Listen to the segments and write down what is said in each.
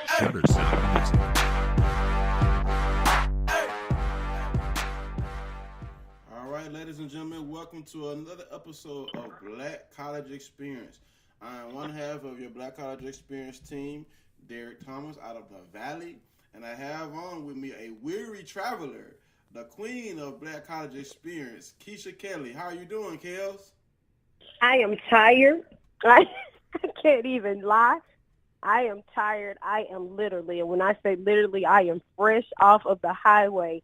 Shutter Sound Music. All right, ladies and gentlemen, welcome to another episode of Black College Experience. I am one half of your Black College Experience team, Derek Thomas out of the Valley, and I have on with me a weary traveler, the queen of Black College Experience, Keisha Kelly. How are you doing, Kels? I am tired. I can't even lie. I am tired. I am literally, and when I say literally, I am fresh off of the highway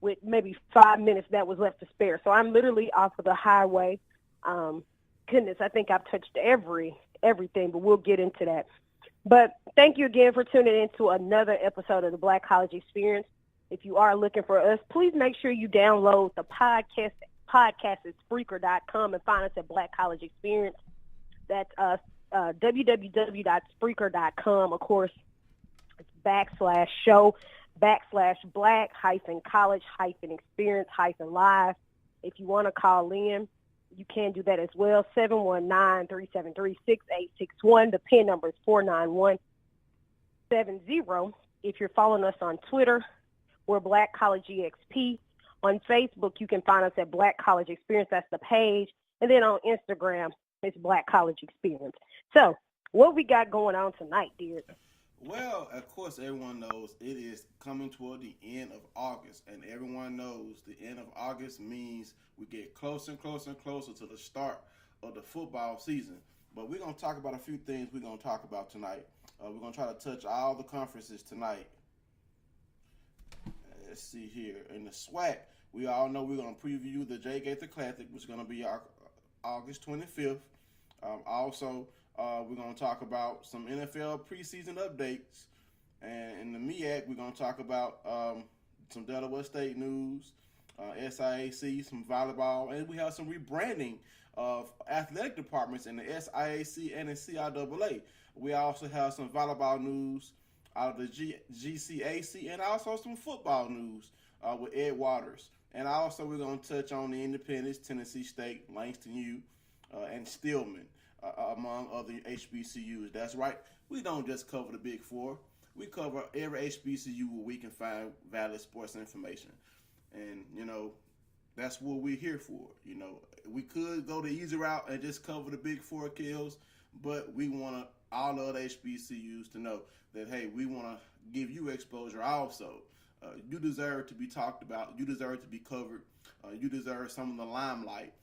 with maybe 5 minutes that was left to spare. So I'm literally off of the highway. Goodness, I think I've touched everything, but we'll get into that. But thank you again for tuning in to another episode of the Black College Experience. If you are looking for us, please make sure you download the podcast at Spreaker.com and find us at Black College Experience. That's www.Spreaker.com. Of course, it's /show/black-college-experience-live. If you want to call in, you can do that as well. 719-373-6861. The PIN number is 49170. If you're following us on Twitter, we're Black College EXP. On Facebook, you can find us at Black College Experience. That's the page. And then on Instagram, it's Black College Experience. So, what we got going on tonight, dear? Well, of course, everyone knows it is coming toward the end of August, and everyone knows the end of August means we get closer and closer and closer to the start of the football season. But we're going to talk about a few things we're going to talk about tonight. We're going to try to touch all the conferences tonight. Let's see here. In the SWAC, we all know we're going to preview the Jay Gaither Classic, which is going to be August 25th. Also, we're going to talk about some NFL preseason updates. And in the MEAC, we're going to talk about some Delaware State news, SIAC, some volleyball, and we have some rebranding of athletic departments in the SIAC and the CIAA. We also have some volleyball news out of the GCAC and also some football news with Ed Waters. And also we're going to touch on the Independence, Tennessee State, Langston U, and Stillman, among other HBCUs. That's right. We don't just cover the Big Four. We cover every HBCU where we can find valid sports information. And, that's what we're here for. We could go the easy route and just cover the Big Four kills, but we want all the other HBCUs to know that, hey, we want to give you exposure also. You deserve to be talked about. You deserve to be covered. You deserve some of the limelight.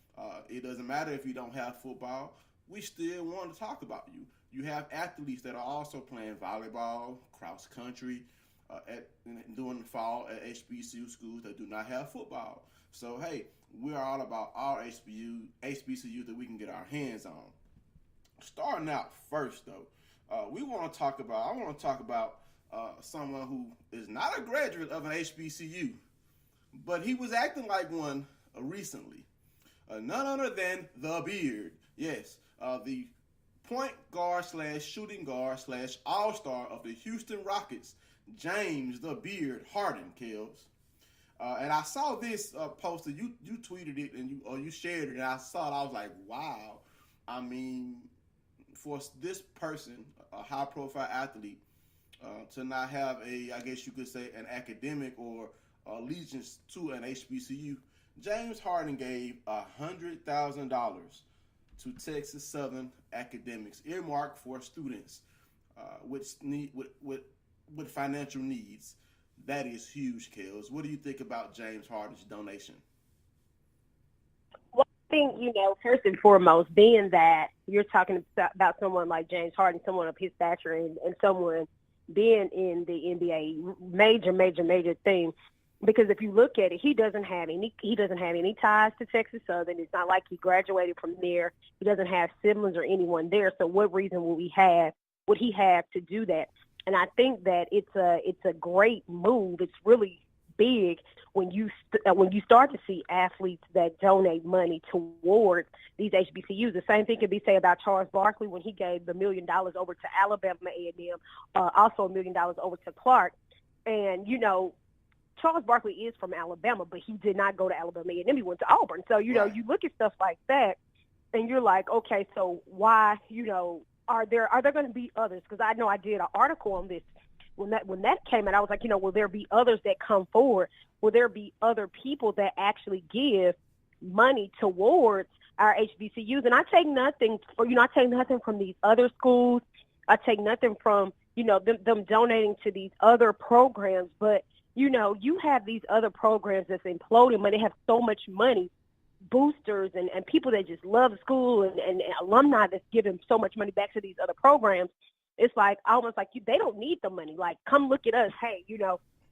It doesn't matter if you don't have football. We still want to talk about you. You have athletes that are also playing volleyball, cross country, during the fall at HBCU schools that do not have football. So, hey, we are all about our HBCUs that we can get our hands on. Starting out first, though, I want to talk about someone who is not a graduate of an HBCU, but he was acting like one recently. None other than the Beard. Yes, the point guard / shooting guard / all-star of the Houston Rockets, James the Beard Harden, Kels. And I saw this posted. You tweeted it and you shared it, and I saw it. I was like, wow. I mean, for this person, a high-profile athlete, to not have I guess you could say, an academic or allegiance to an HBCU, James Harden gave $100,000 to Texas Southern academics, earmarked for students with financial needs. That is huge, Kels. What do you think about James Harden's donation? Well, I think, first and foremost, being that you're talking about someone like James Harden, someone of his stature, and someone being in the NBA, major thing. Because if you look at it, he doesn't have any ties to Texas Southern. It's not like he graduated from there. He doesn't have siblings or anyone there. So what reason would he have to do that? And I think that it's a great move. It's really big when you start to see athletes that donate money towards these HBCUs. The same thing can be said about Charles Barkley when he gave the $1 million over to Alabama A&M, also $1 million over to Clark. And Charles Barkley is from Alabama, but he did not go to Alabama A&M. He went to Auburn. So you look at stuff like that, and you're like, okay, so why are there going to be others? Because I know I did an article on this when that came out, I was like, will there be others that come forward? Will there be other people that actually give money towards our HBCUs? And I take nothing from these other schools. I take nothing from, them donating to these other programs. But, you have these other programs that's imploding, but they have so much money, boosters and people that just love school and alumni that's giving so much money back to these other programs. It's like almost like they don't need the money. Like, come look at us. Hey,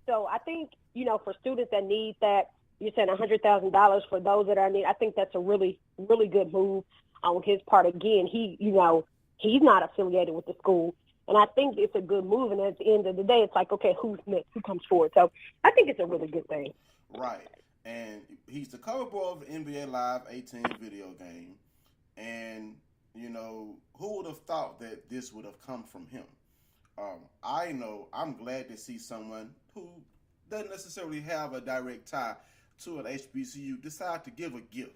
So I think, for students that need that, you're saying $100,000 for those that are in need. I think that's a really, really good move on his part. Again, he's not affiliated with the school. And I think it's a good move. And at the end of the day, it's like, okay, who's next? Who comes forward? So I think it's a really good thing. Right. And he's the cover boy of the NBA Live 18 video game. And, who would have thought that this would have come from him? I'm glad to see someone who doesn't necessarily have a direct tie to an HBCU decide to give a gift.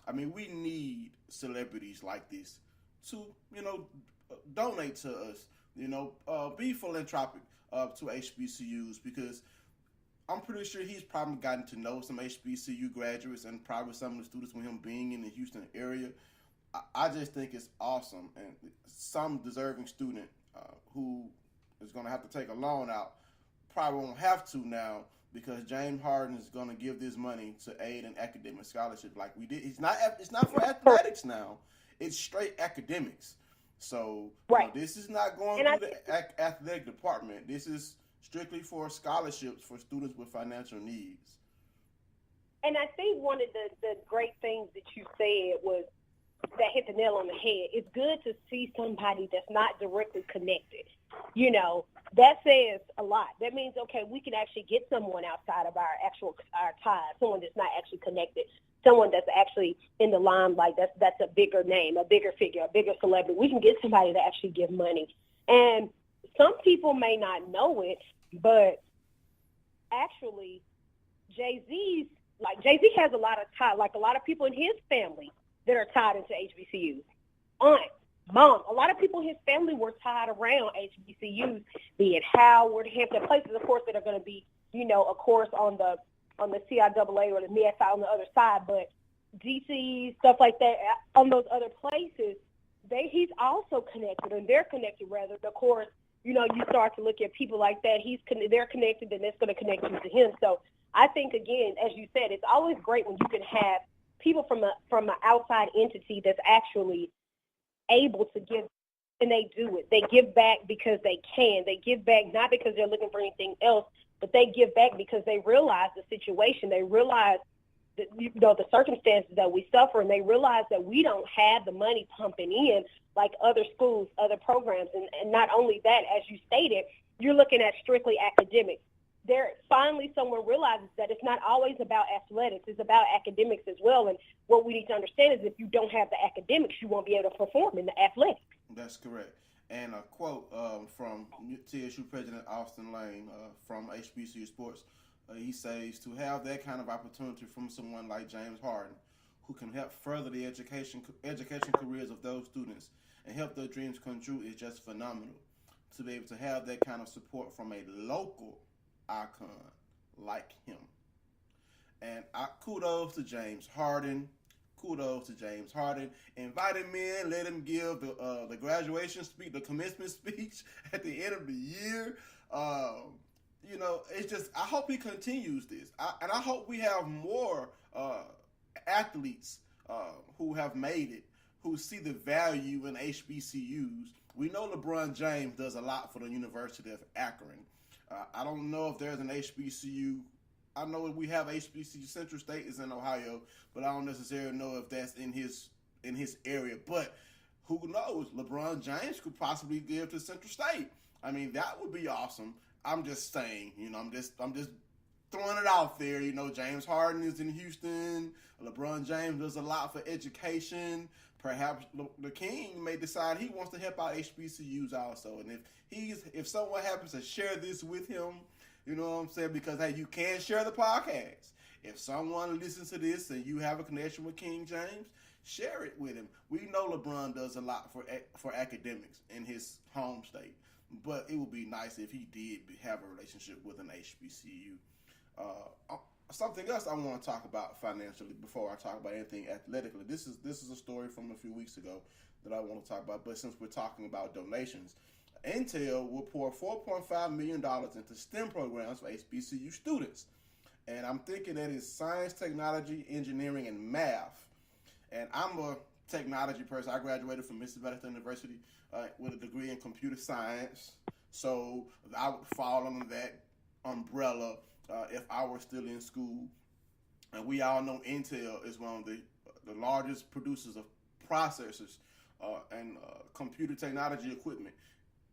I mean, we need celebrities like this to, donate to us, be philanthropic to HBCUs, because I'm pretty sure he's probably gotten to know some HBCU graduates and probably some of the students with him being in the Houston area. I just think it's awesome. And some deserving student who is going to have to take a loan out probably won't have to now, because James Harden is going to give this money to aid an academic scholarship like we did. It's not for athletics now. It's straight academics. So right. This is not going through the athletic department. This is strictly for scholarships for students with financial needs. And I think one of the great things that you said was that hit the nail on the head. It's good to see somebody that's not directly connected. That says a lot. That means, okay, we can actually get someone outside of our ties, someone that's not actually connected, someone that's actually in the limelight. That's a bigger name, a bigger figure, a bigger celebrity. We can get somebody to actually give money. And some people may not know it, but actually Jay-Z has a lot of ties, like a lot of people in his family that are tied into HBCUs. Aunt, mom, a lot of people in his family were tied around HBCUs, be it Howard, Hampton, places, of course, that are going to be, of course, on the CIAA or the MESI on the other side, but DC, stuff like that, on those other places, he's also connected, and they're connected rather. Of course, you start to look at people like that, they're connected, and that's going to connect you to him. So I think, again, as you said, it's always great when you can have people from an outside entity that's actually able to give, and they do it. They give back because they can. They give back not because they're looking for anything else, but they give back because they realize the situation. They realize that, the circumstances that we suffer, and they realize that we don't have the money pumping in like other schools, other programs. And not only that, as you stated, you're looking at strictly academics. Finally someone realizes that it's not always about athletics, it's about academics as well. And what we need to understand is if you don't have the academics, you won't be able to perform in the athletics. That's correct. And a quote from TSU President Austin Lane from HBCU Sports, he says, to have that kind of opportunity from someone like James Harden, who can help further the education careers of those students and help their dreams come true, is just phenomenal. To be able to have that kind of support from a local icon like him. And kudos to James Harden. Kudos to James Harden. Invite him in, let him give the graduation speech, the commencement speech at the end of the year. It's just, I hope he continues this. And I hope we have more athletes who have made it, who see the value in HBCUs. We know LeBron James does a lot for the University of Akron. I don't know if there's an HBCU. I know we have HBCU. Central State is in Ohio, but I don't necessarily know if that's in his area. But who knows? LeBron James could possibly give to Central State. I mean, that would be awesome. I'm just saying, I'm just throwing it out there. James Harden is in Houston. LeBron James does a lot for education. Perhaps the King may decide he wants to help out HBCUs also. And if someone happens to share this with him, you know what I'm saying? Because, hey, you can share the podcast. If someone listens to this and you have a connection with King James, share it with him. We know LeBron does a lot for academics in his home state. but it would be nice if he did have a relationship with an HBCU. Something else I want to talk about financially before I talk about anything athletically. This is a story from a few weeks ago that I want to talk about. But since we're talking about donations, Intel will pour $4.5 million into STEM programs for HBCU students. And I'm thinking that is science, technology, engineering, and math. And I'm a technology person. I graduated from Mississippi Valley University with a degree in computer science. So I would fall under that umbrella if I were still in school. And we all know Intel is one of the largest producers of processors and computer technology equipment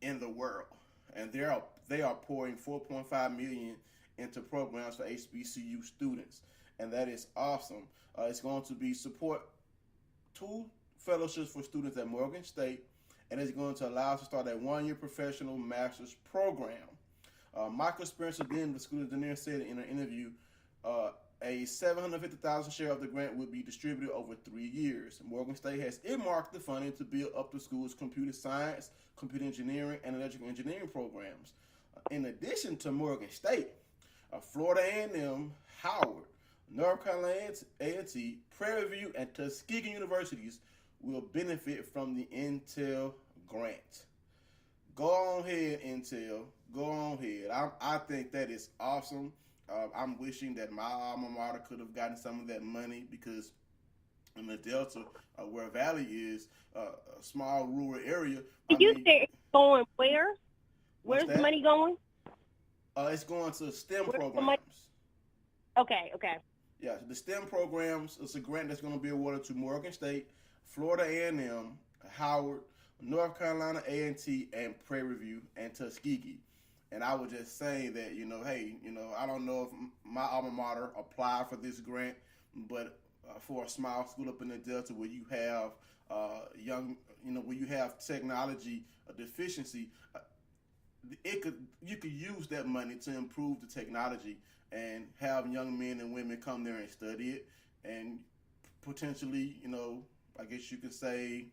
in the world. And they are pouring $4.5 million into programs for HBCU students. And that is awesome. It's going to be support 2 fellowships for students at Morgan State, and it's going to allow us to start a 1-year professional master's program. Michael Spencer, then the school engineer, said in an interview, a 750,000 share of the grant will be distributed over 3 years. Morgan State has earmarked the funding to build up the school's computer science, computer engineering, and electrical engineering programs. In addition to Morgan State, Florida A&M, Howard, North Carolina A&T, Prairie View, and Tuskegee universities will benefit from the Intel grant. Go on ahead, Intel. Go on ahead. I think that is awesome. I'm wishing that my alma mater could have gotten some of that money, because in the Delta, where Valley is, a small rural area. You said it's going where? Where's the money going? It's going to STEM programs. Okay. Yeah, the STEM programs is a grant that's going to be awarded to Morgan State, Florida A&M, Howard, North Carolina A&T, and Prairie View, and Tuskegee. And I would just say that, hey, I don't know if my alma mater applied for this grant, but for a small school up in the Delta where you have where you have technology deficiency, you could use that money to improve the technology and have young men and women come there and study it, and potentially, I guess you could say,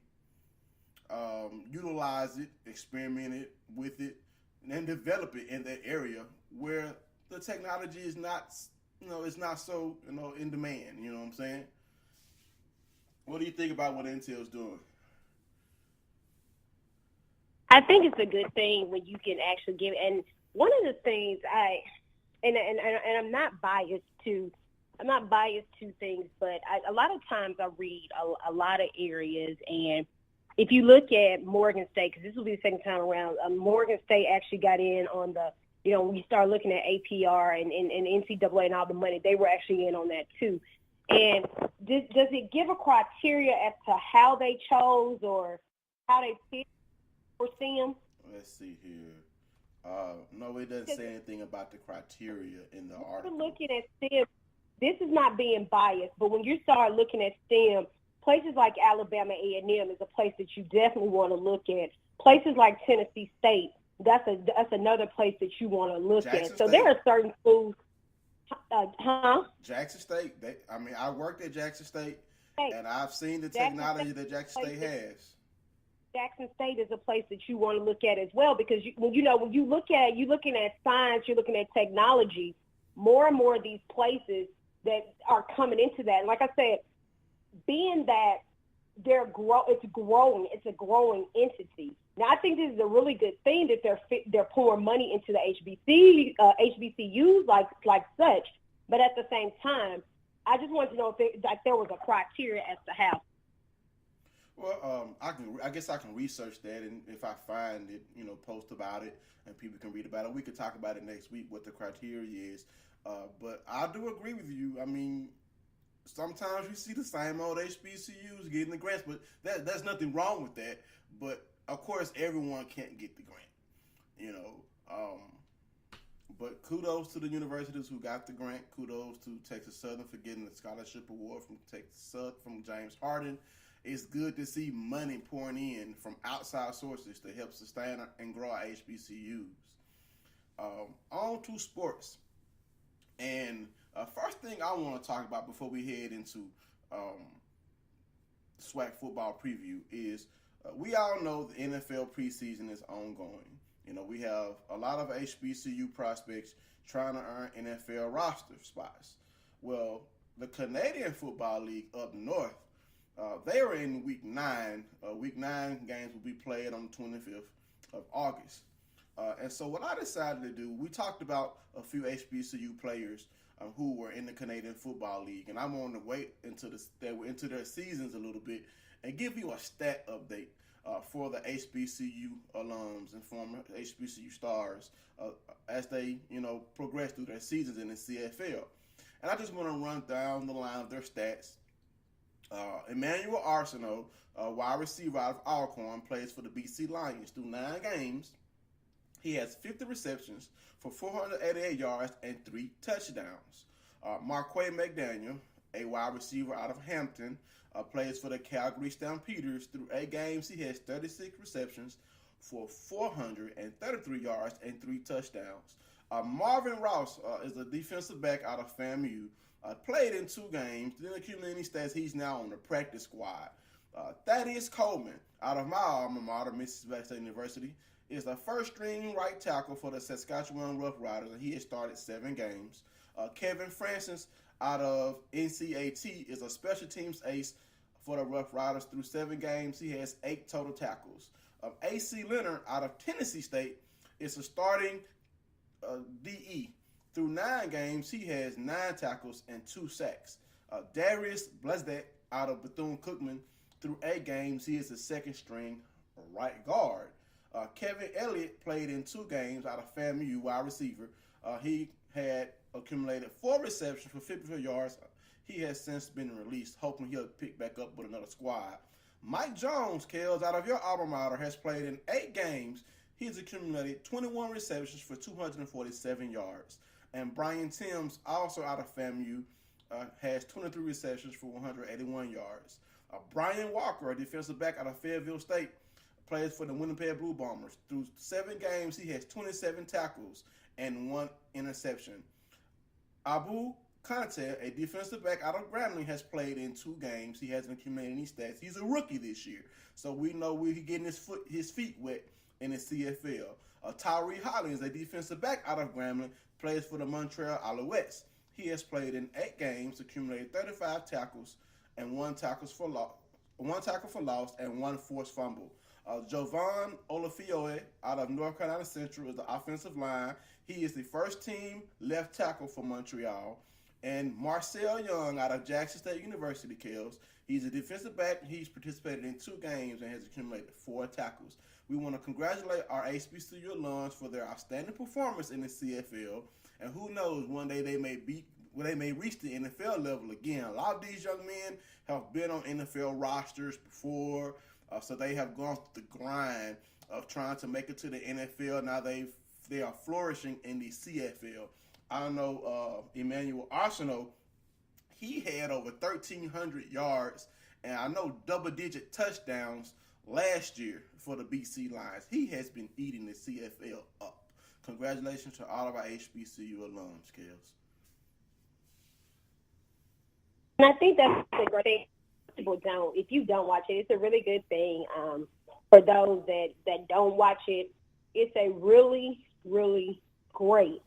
utilize it, experiment it with it, and develop it in that area where the technology is not, it's not so, in demand. You know what I'm saying? What do you think about what Intel's doing? I think it's a good thing when you can actually give. And one of the things and I'm not biased to things, but a lot of times I read a lot of areas, and if you look at Morgan State, because this will be the second time around, Morgan State actually got in on the, when you start looking at APR and NCAA and all the money, they were actually in on that too. And does it give a criteria as to how they chose or how they picked for STEM? Let's see here. No, it doesn't say anything about the criteria in the article. We're looking at STEM. This is not being biased, but when you start looking at STEM, places like Alabama A&M is a place that you definitely want to look at. Places like Tennessee State, that's another place that you want to look at. So there are certain schools. Jackson State. I worked at Jackson State, and I've seen the technology that Jackson State has. Jackson State is a place that you want to look at as well, because when you look at, you're looking at science, you're looking at technology, more and more of these places that are coming into that. And like I said, being that it's a growing entity. Now, I think this is a really good thing that they're pouring money into the HBCUs like such. But at the same time, I just wanted to know if there was a criteria as to how. Well, I guess I can research that, and if I find it, post about it, and people can read about it. We could talk about it next week, what the criteria is. But I do agree with you. Sometimes we see the same old HBCUs getting the grants, but there's nothing wrong with that. But of course, everyone can't get the grant, But kudos to the universities who got the grant. Kudos to Texas Southern for getting the scholarship award from from James Harden. It's good to see money pouring in from outside sources to help sustain and grow our HBCUs. On to sports. And first thing I want to talk about before we head into SWAC football preview is we all know the NFL preseason is ongoing. We have a lot of HBCU prospects trying to earn NFL roster spots. Well, the Canadian Football League up north, they are in week 9. Week 9 games will be played on the 25th of August. And so what I decided to do, we talked about a few HBCU players who were in the Canadian Football League, and I'm on the way into their seasons a little bit and give you a stat update for the HBCU alums and former HBCU stars as they, progress through their seasons in the CFL. And I just want to run down the line of their stats. Emmanuel Arsenault, wide receiver out of Alcorn, plays for the BC Lions through 9 games. He has 50 receptions for 488 yards and 3 touchdowns. Marquay McDaniel, a wide receiver out of Hampton, plays for the Calgary Stampeders. Through 8 games, he has 36 receptions for 433 yards and 3 touchdowns. Marvin Ross is a defensive back out of FAMU. Played in 2 games, didn't accumulate any stats. He's now on the practice squad. Thaddeus Coleman, out of my alma mater, Mississippi State University, is the first-string right tackle for the Saskatchewan Roughriders, and he has started 7 games. Kevin Francis, out of NCAT, is a special teams ace for the Roughriders. Through 7 games, he has 8 total tackles. A.C. Leonard, out of Tennessee State, is a starting DE. Through 9 games, he has 9 tackles and 2 sacks. Darius Blesdek, out of Bethune-Cookman, through 8 games, he is the second-string right guard. Kevin Elliott played in 2 games out of FAMU, wide receiver. He had accumulated 4 receptions for 54 yards. He has since been released, hoping he'll pick back up with another squad. Mike Jones, Kels, out of your alma mater, has played in 8 games. He's accumulated 21 receptions for 247 yards. And Brian Timms, also out of FAMU, has 23 receptions for 181 yards. Brian Walker, a defensive back out of Fayetteville State, plays for the Winnipeg Blue Bombers. Through 7 games, he has 27 tackles and 1 interception. Abu Kante, a defensive back out of Grambling, has played in 2 games. He hasn't accumulated any stats. He's a rookie this year, so we know he's getting his feet wet in the CFL. Tyree Hollins, a defensive back out of Grambling, plays for the Montreal Alouettes. He has played in 8 games, accumulated 35 tackles and 1 tackle for loss and 1 forced fumble. Jovan Olafioe, out of North Carolina Central, is the offensive line. He is the first-team left tackle for Montreal. And Marcel Young, out of Jackson State University, Kels, he's a defensive back. He's participated in 2 games and has accumulated 4 tackles. We want to congratulate our HBCU alums for their outstanding performance in the CFL. And who knows, one day they may reach the NFL level again. A lot of these young men have been on NFL rosters before, so they have gone through the grind of trying to make it to the NFL. Now they are flourishing in the CFL. I know Emmanuel Arsenault, he had over 1,300 yards, and I know double-digit touchdowns last year for the BC Lions. He has been eating the CFL up. Congratulations to all of our HBCU alums, Kels. And I think that's a great thing. People don't. If you don't watch it, it's a really good thing. For those that don't watch it, it's a really, really great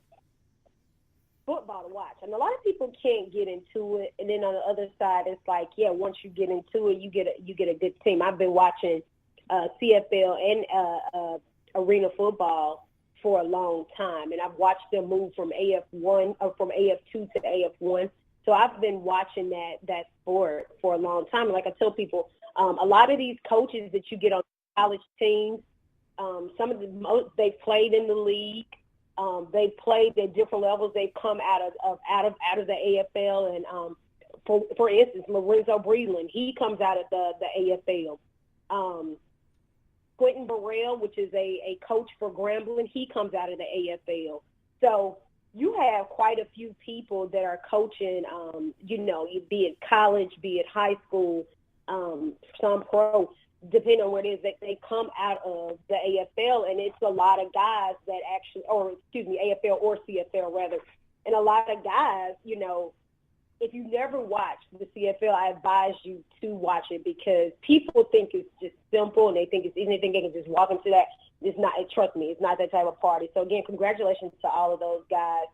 football to watch. And a lot of people can't get into it. And then on the other side, it's like, yeah, once you get into it, you get a good team. I've been watching CFL and arena football for a long time, and I've watched them move from AF1 or from AF2 to AF1. So I've been watching that sport for a long time. And like I tell people, a lot of these coaches that you get on college teams, some of they've played in the league. They played at different levels. They've come out of the AFL. And for instance, Lorenzo Breland, he comes out of the AFL. Quentin Burrell, which is a coach for Grambling, he comes out of the AFL. So you have quite a few people that are coaching, be it college, be it high school, some pro, depending on what it is, that they come out of the AFL, and it's a lot of guys that actually, AFL or CFL rather, and a lot of guys, if you never watched the CFL, I advise you to watch it because people think it's just simple and they think it's easy. They think they can just walk into that it's not. Trust me, it's not that type of party. So again, congratulations to all of those guys.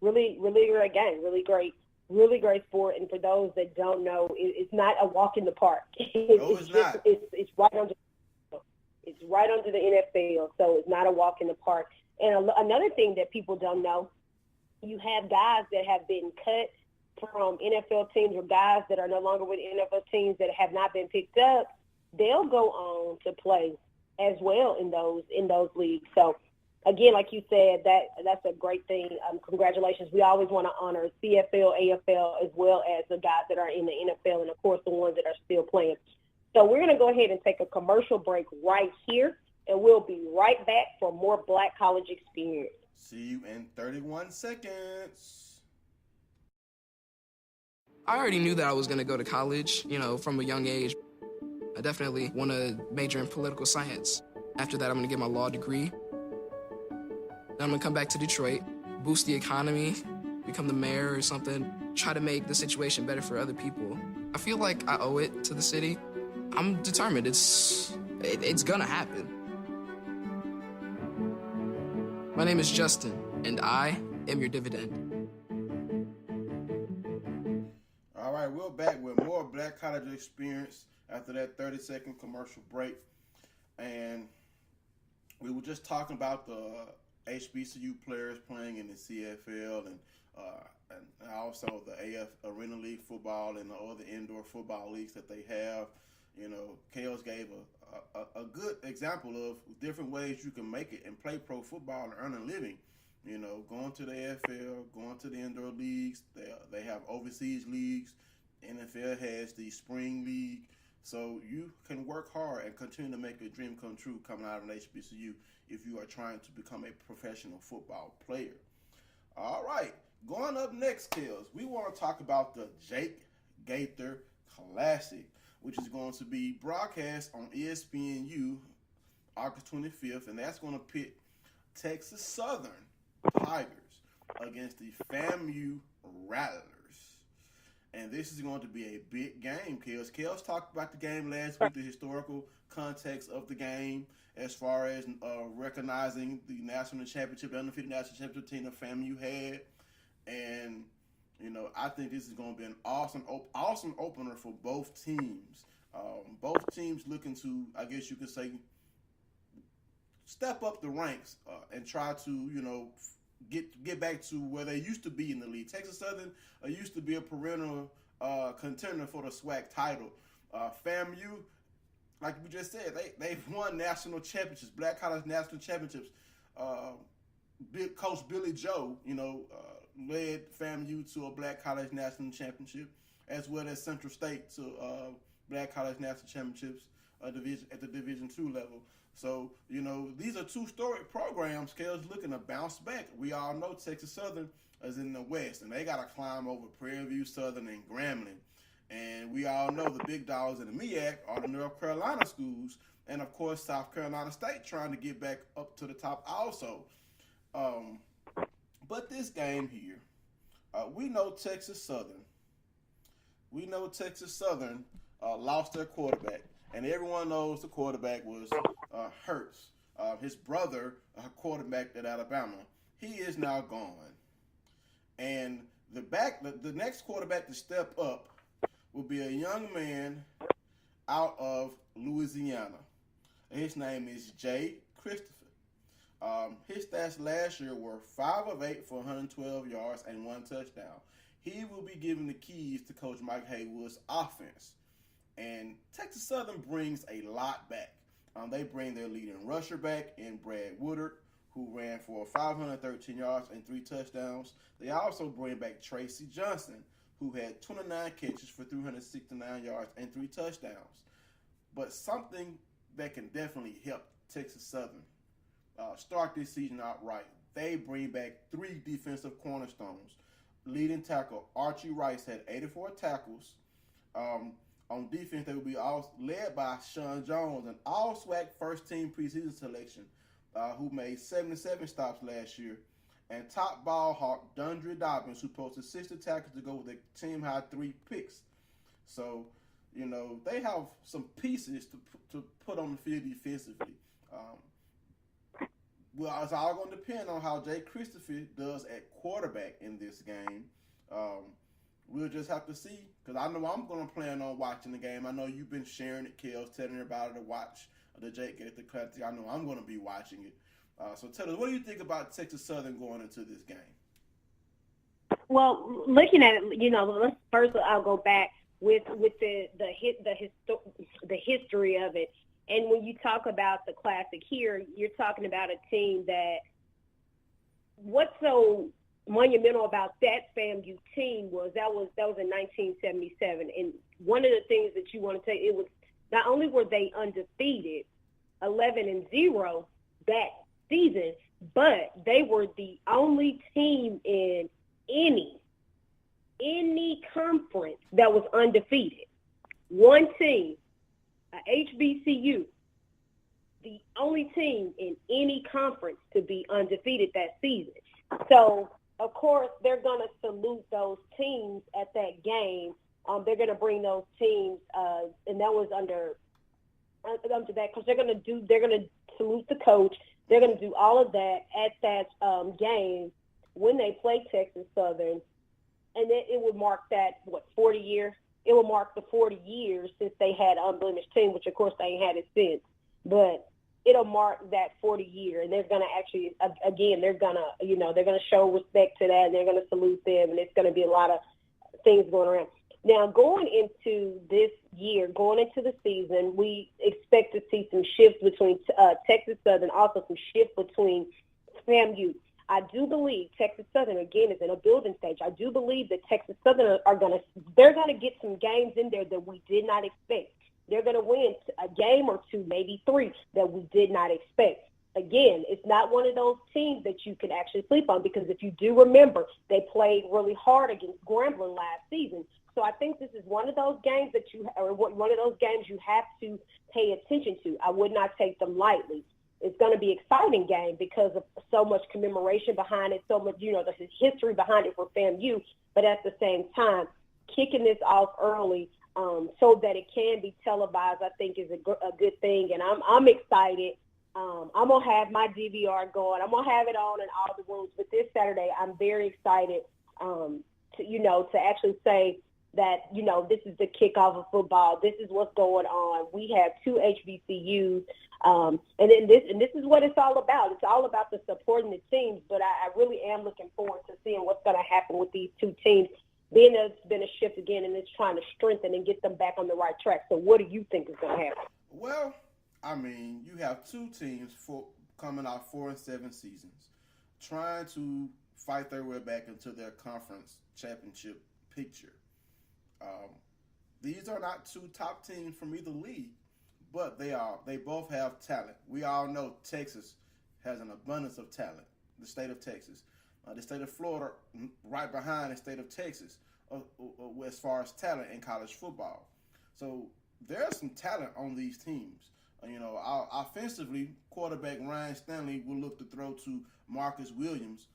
Really, really great game. Really great sport. And for those that don't know, it's not a walk in the park. It's not. It's right under. It's right under the NFL, so it's not a walk in the park. And another thing that people don't know, you have guys that have been cut from NFL teams, or guys that are no longer with NFL teams that have not been picked up. They'll go on to play as well in those leagues. So again, like you said, that's a great thing. Congratulations. We always want to honor CFL, AFL, as well as the guys that are in the NFL, and of course the ones that are still playing. So we're going to go ahead and take a commercial break right here, and we'll be right back for more Black College Experience. See you in 31 seconds. I already knew that I was going to go to college, from a young age. I definitely want to major in political science. After that, I'm going to get my law degree. Then I'm going to come back to Detroit, boost the economy, become the mayor or something, try to make the situation better for other people. I feel like I owe it to the city. I'm determined. It's gonna happen. My name is Justin, and I am your dividend. All right, we're back with more Black College Experience after that 30-second commercial break. And we were just talking about the HBCU players playing in the CFL and also the AF Arena League football and the other indoor football leagues that they have. Kales gave a good example of different ways you can make it and play pro football and earn a living. Going to the AFL, going to the indoor leagues. They have overseas leagues. NFL has the spring league. So you can work hard and continue to make your dream come true coming out of an HBCU if you are trying to become a professional football player. All right, going up next, Kales, we want to talk about the Jake Gaither Classic, which is going to be broadcast on ESPNU August 25th, and that's going to pit Texas Southern Tigers against the FAMU Rattlers. And this is going to be a big game, Kels. Kels talked about the game last week, the historical context of the game, as far as recognizing the national championship, the undefeated national championship team that FAMU had. And I think this is going to be an awesome opener for both teams. Both teams looking to, I guess you could say, step up the ranks and try to, get back to where they used to be in the league. Texas Southern used to be a perennial contender for the SWAC title. FAMU, like we just said, they've won national championships, Black College national championships. Coach Billy Joe, led FAMU to a Black College national championship, as well as Central State to Black College national championships at the Division II level. So, these are two storied programs. Kale's looking to bounce back. We all know Texas Southern is in the West, and they got to climb over Prairie View Southern and Grambling. And we all know the big dogs in the MEAC are the North Carolina schools, and, of course, South Carolina State trying to get back up to the top also. But this game here, we know Texas Southern lost their quarterback, and everyone knows the quarterback was Hurts. His brother, quarterback at Alabama, he is now gone. And the next quarterback to step up will be a young man out of Louisiana. His name is Jay Christopher. His stats last year were 5 of 8 for 112 yards and 1 touchdown. He will be given the keys to Coach Mike Haywood's offense. And Texas Southern brings a lot back. They bring their leading rusher back in Brad Woodard, who ran for 513 yards and 3 touchdowns. They also bring back Tracy Johnson, who had 29 catches for 369 yards and 3 touchdowns. But something that can definitely help Texas Southern start this season out right, they bring back 3 defensive cornerstones. Leading tackle Archie Rice had 84 tackles. On defense, they will be all led by Sean Jones, an all-SWAC first-team preseason selection, who made 77 stops last year. And top ball hawk Dundre Dobbins, who posted 60 tackles to go with a team-high 3 picks. So, they have some pieces to put on the field defensively. Well, it's all going to depend on how Jay Christopher does at quarterback in this game. We'll just have to see, because I know I'm going to plan on watching the game. I know you've been sharing it, Kels, telling everybody to watch the Jake Gaither Classic. I know I'm going to be watching it. So tell us, what do you think about Texas Southern going into this game? Well, looking at it, let's first I'll go back with the history of it. And when you talk about the Classic here, you're talking about a team that what's so monumental about that FAMU team was that was in 1977. And one of the things that you want to take, it was not only were they undefeated, 11-0 that season, but they were the only team in any conference that was undefeated. One team, HBCU, the only team in any conference to be undefeated that season. So, of course, they're going to salute those teams at that game. They're going to bring those teams, and that was under that, because they're going to salute the coach. They're going to do all of that at that game when they play Texas Southern, and then it would mark that 40 years. It will mark the 40 years since they had an unblemished team, which of course they ain't had it since. But it'll mark that 40 year, and they're going to actually, again, they're going to show respect to that, and they're going to salute them, and it's going to be a lot of things going around. Now, going into this year, going into the season, we expect to see some shifts between Texas Southern, also some shifts between FAMU. I do believe Texas Southern, again, is in a building stage. I do believe that Texas Southern they're going to get some games in there that we did not expect. They're going to win a game or two, maybe three, that we did not expect. Again, it's not one of those teams that you can actually sleep on, because if you do remember, they played really hard against Grambling last season. So I think this is one of those games one of those games you have to pay attention to. I would not take them lightly. It's going to be an exciting game because of so much commemoration behind it, so much, the history behind it for FAMU. But at the same time, kicking this off early so that it can be televised, I think is a good thing. And I'm excited. I'm going to have my DVR going. I'm going to have it on in all the rooms. But this Saturday, I'm very excited to actually say that, this is the kickoff of football. This is what's going on. We have two HBCUs. And this is what it's all about. It's all about the supporting the teams, but I really am looking forward to seeing what's going to happen with these two teams. Being that it's been a shift again, and it's trying to strengthen and get them back on the right track. So what do you think is going to happen? Well, I mean, you have two teams coming off 4-7 seasons, trying to fight their way back into their conference championship picture. These are not two top teams from either league, but they both have talent. We all know Texas has an abundance of talent, the state of Texas. The state of Florida right behind the state of Texas as far as talent in college football. So there's some talent on these teams. Offensively, quarterback Ryan Stanley will look to throw to Marcus Williams,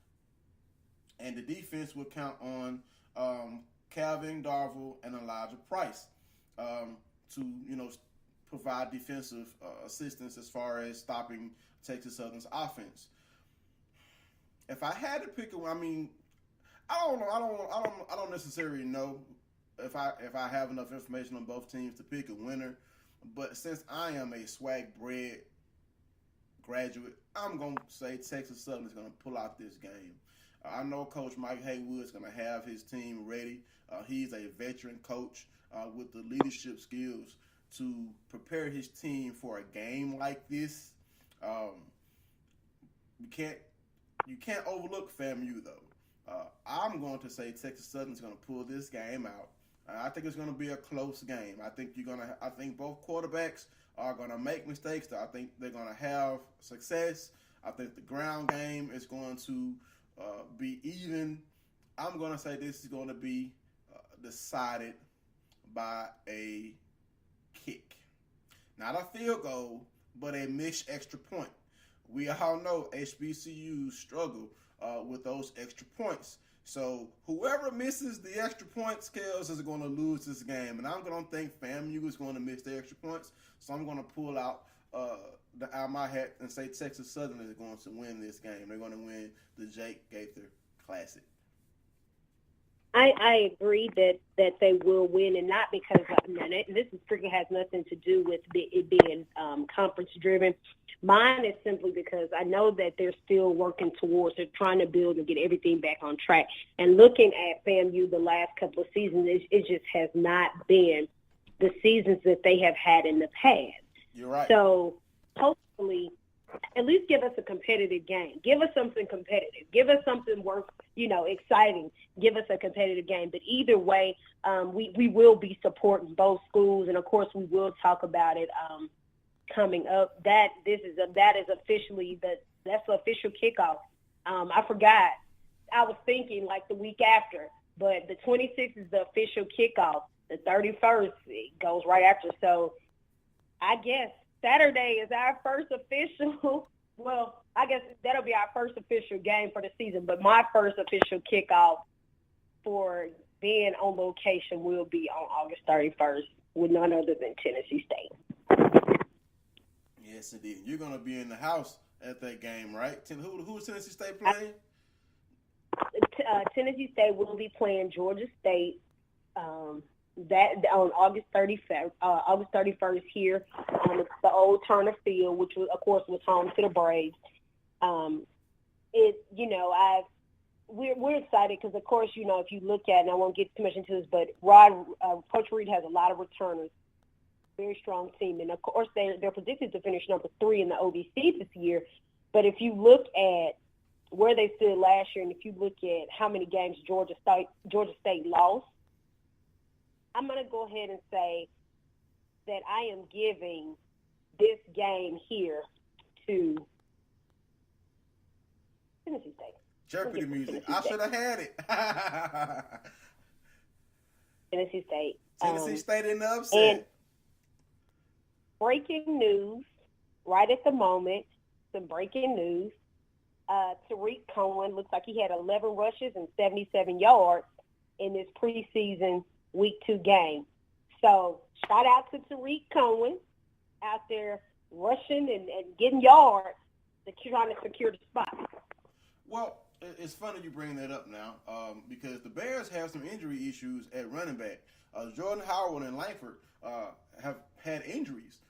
and the defense will count on Calvin Darville and Elijah Price to provide defensive assistance as far as stopping Texas Southern's offense. If I had to pick I don't know. I don't necessarily know if I have enough information on both teams to pick a winner. But since I am a swag-bred graduate, I'm gonna say Texas Southern is gonna pull out this game. I know Coach Mike Haywood's gonna have his team ready. He's a veteran coach with the leadership skills to prepare his team for a game like this. You can't overlook FAMU though. I'm going to say Texas Southern's going to pull this game out. I think it's going to be a close game. I think both quarterbacks are going to make mistakes. I think they're going to have success. I think the ground game is going to be even. I'm going to say this is going to be decided by a kick. Not a field goal, but a missed extra point. We all know HBCUs struggle with those extra points. So whoever misses the extra points, Kels, is going to lose this game. And I'm going to think FAMU is going to miss the extra points. So I'm going to pull out out of my hat and say Texas Southern is going to win this game. They're going to win the Jake Gaither Classic. I agree that they will win, and not because this strictly has nothing to do with it being conference driven. Mine is simply because I know that they're still working towards, they're trying to build and get everything back on track. And looking at FAMU the last couple of seasons, it just has not been the seasons that they have had in the past. You're right. So hopefully, at least give us a competitive game. Give us something competitive. Give us something worth, exciting. Give us a competitive game. But either way, we will be supporting both schools, and of course we will talk about it coming up. That is officially that's the official kickoff. I forgot. I was thinking like the week after, but the 26th is the official kickoff. The 31st goes right after. So I guess Saturday is our first official. Well, I guess that'll be our first official game for the season. But my first official kickoff for being on location will be on August 31st with none other than Tennessee State. Yes, indeed. You're going to be in the house at that game, right? Who is Tennessee State playing? Tennessee State will be playing Georgia State. That on August 31st here. It's the old Turner Field, which was, of course, was home to the Braves. We're excited because, of course, if you look at, and I won't get too much into this, but Coach Reed has a lot of returners, very strong team, and of course they're predicted to finish number 3 in the OVC this year. But if you look at where they stood last year, and if you look at how many games Georgia State lost, I'm going to go ahead and say that I am giving this game here to Tennessee State. Jeopardy music. I should have had it. Tennessee State. Tennessee State in the upset. And breaking news, right at the moment, some breaking news. Tariq Cohen looks like he had 11 rushes and 77 yards in this preseason Week 2 game. So shout out to Tariq Cohen out there rushing and getting yards, trying to secure the spot. Well, it's funny you bring that up now because the Bears have some injury issues at running back. Jordan Howard and Langford have had injuries.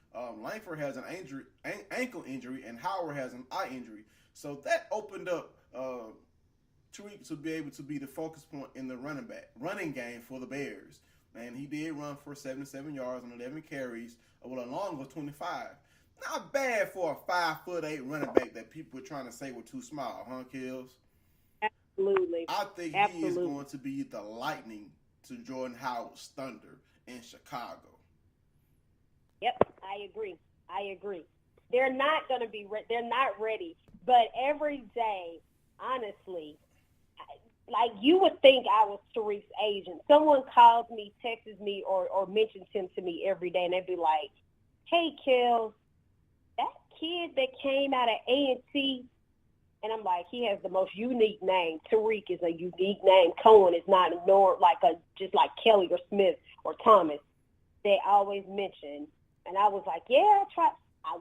Langford has an ankle injury and Howard has an eye injury. So that opened up Tariq to be able to be the focus point in the running game for the Bears. And he did run for 77 yards on 11 carries with a long of 25. Not bad for a 5'8" running back that people were trying to say were too small, huh, Kills? Absolutely. I think he is going to be the lightning to Jordan Howard's thunder in Chicago. Yep, I agree. They're not going to be they're not ready. But every day, honestly, like you would think I was Tariq's agent. Someone calls me, texts me, or mentions him to me every day, and they'd be like, "Hey, Kel, that kid that came out of A&T," and I'm like, he has the most unique name. Tariq is a unique name. Cohen is not just like Kelly or Smith or Thomas. They always mention, and I was like, yeah,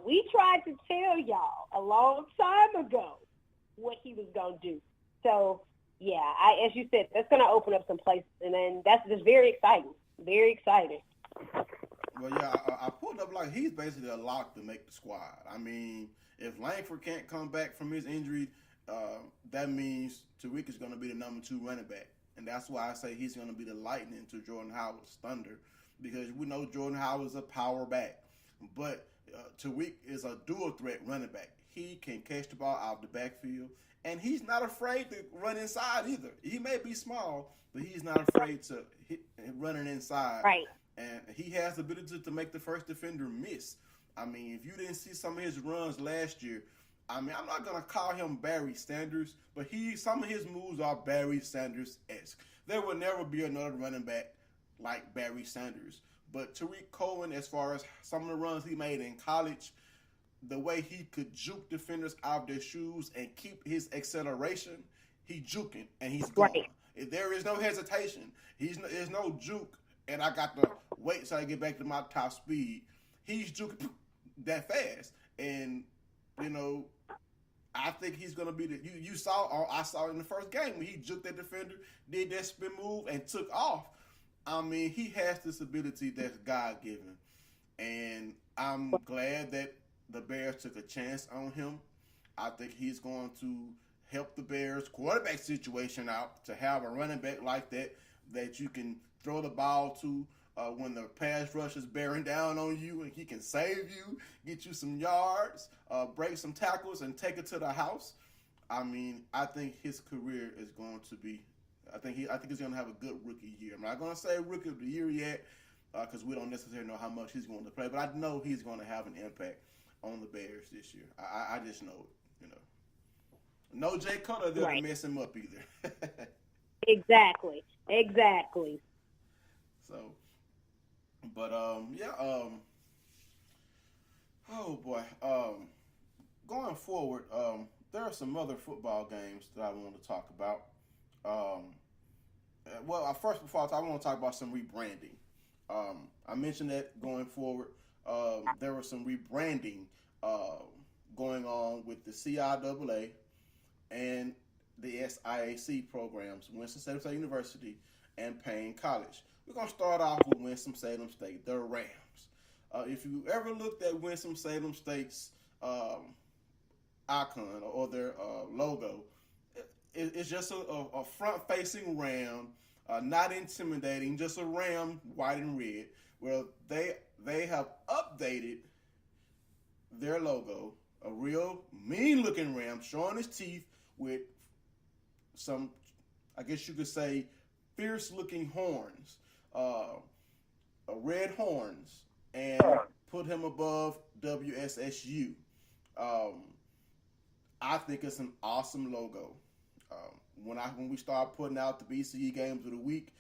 we tried to tell y'all a long time ago what he was gonna do. So. Yeah, as you said, that's going to open up some places, and then that's just very exciting. Very exciting. Well, yeah, I pulled up like he's basically a lock to make the squad. I mean, if Langford can't come back from his injury, that means Tariq is going to be the number 2 running back, and that's why I say he's going to be the lightning to Jordan Howard's thunder, because we know Jordan Howard is a power back, but Tariq is a dual threat running back. He can catch the ball out of the backfield. And he's not afraid to run inside either. He may be small, but he's not afraid to hit running inside. Right. And he has the ability to make the first defender miss. I mean, if you didn't see some of his runs last year, I mean, I'm not going to call him Barry Sanders, but some of his moves are Barry Sanders-esque. There will never be another running back like Barry Sanders. But Tariq Cohen, as far as some of the runs he made in college, the way he could juke defenders out of their shoes and keep his acceleration, he juking and he's gone. Right. There is no hesitation. There's no juke, and I got to wait till I get back to my top speed. He's juking that fast, And, you know, I think he's going to be you saw, I saw in the first game when he juked that defender, did that spin move, and took off. I mean, he has this ability that's God given. And I'm glad that the Bears took a chance on him. I think he's going to help the Bears quarterback situation out to have a running back like that you can throw the ball to when the pass rush is bearing down on you, and he can save you, get you some yards, break some tackles, and take it to the house. I mean, I think his career is going to be. I think he's going to have a good rookie year. I'm not going to say rookie of the year yet because we don't necessarily know how much he's going to play, but I know he's going to have an impact on the Bears this year. I just know it. You know, no Jay Cutler there to mess him up either. Exactly. So, but oh boy, going forward, there are some other football games that I want to talk about. First before I want to talk about some rebranding. I mentioned that going forward, there was some rebranding going on with the CIAA and the SIAC programs, Winston-Salem State University and Payne College. We're going to start off with Winston-Salem State, the Rams. If you ever looked at Winston-Salem State's icon or their logo, it's just a front-facing ram, not intimidating, just a ram, white and red. Well, they have updated their logo, a real mean-looking ram showing his teeth with some, I guess you could say, fierce-looking horns, red horns, and put him above WSSU. I think it's an awesome logo. When we start putting out the BCE games of the week,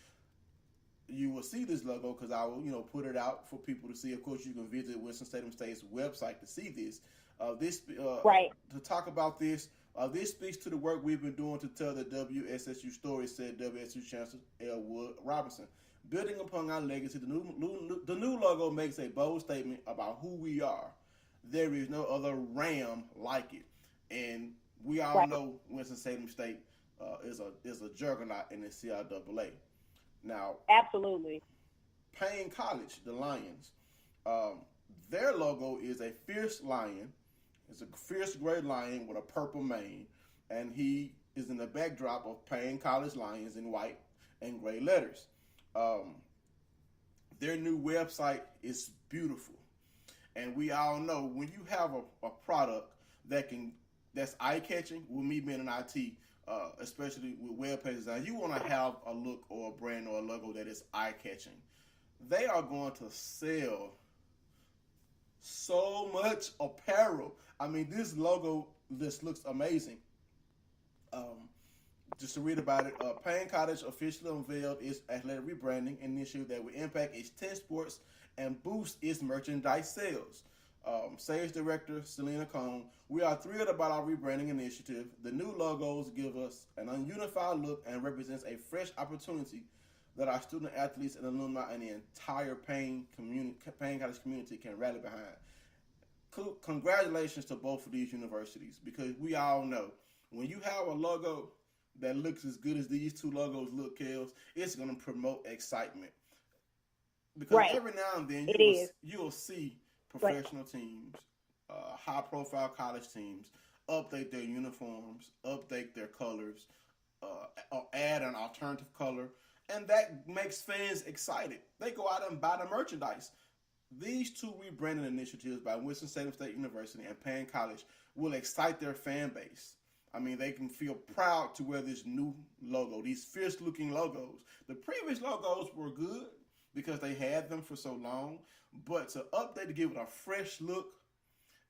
you will see this logo because I will, put it out for people to see. Of course, you can visit Winston-Salem State's website to see this. To talk about this, this speaks to the work we've been doing to tell the WSSU story, said WSU Chancellor Elwood Robinson. Building upon our legacy, the new logo makes a bold statement about who we are. There is no other ram like it, and we all know Winston-Salem State is a juggernaut in the CIAA. Now, absolutely. Payne College, the Lions, their logo is a fierce lion. It's a fierce gray lion with a purple mane, and he is in the backdrop of Payne College Lions in white and gray letters. Their new website is beautiful, and we all know when you have a product that's eye-catching, with me being in IT, especially with web page design, you want to have a look or a brand or a logo that is eye-catching. They are going to sell so much apparel. I mean, this logo just looks amazing. Just to read about it, Payne College officially unveiled its athletic rebranding initiative that will impact its 10 sports and boost its merchandise sales. Sales Director Selena Cohn, we are thrilled about our rebranding initiative. The new logos give us an ununified look and represents a fresh opportunity that our student athletes and alumni and the entire Payne College community can rally behind. Congratulations to both of these universities, because we all know when you have a logo that looks as good as these two logos look, Kels, it's going to promote excitement. Because every now and then you'll see professional teams, high-profile college teams, update their uniforms, update their colors, add an alternative color, and that makes fans excited. They go out and buy the merchandise. These two rebranding initiatives by Winston-Salem State University and Payne College will excite their fan base. I mean, they can feel proud to wear this new logo, these fierce-looking logos. The previous logos were good because they had them for so long, but to update, to give it a fresh look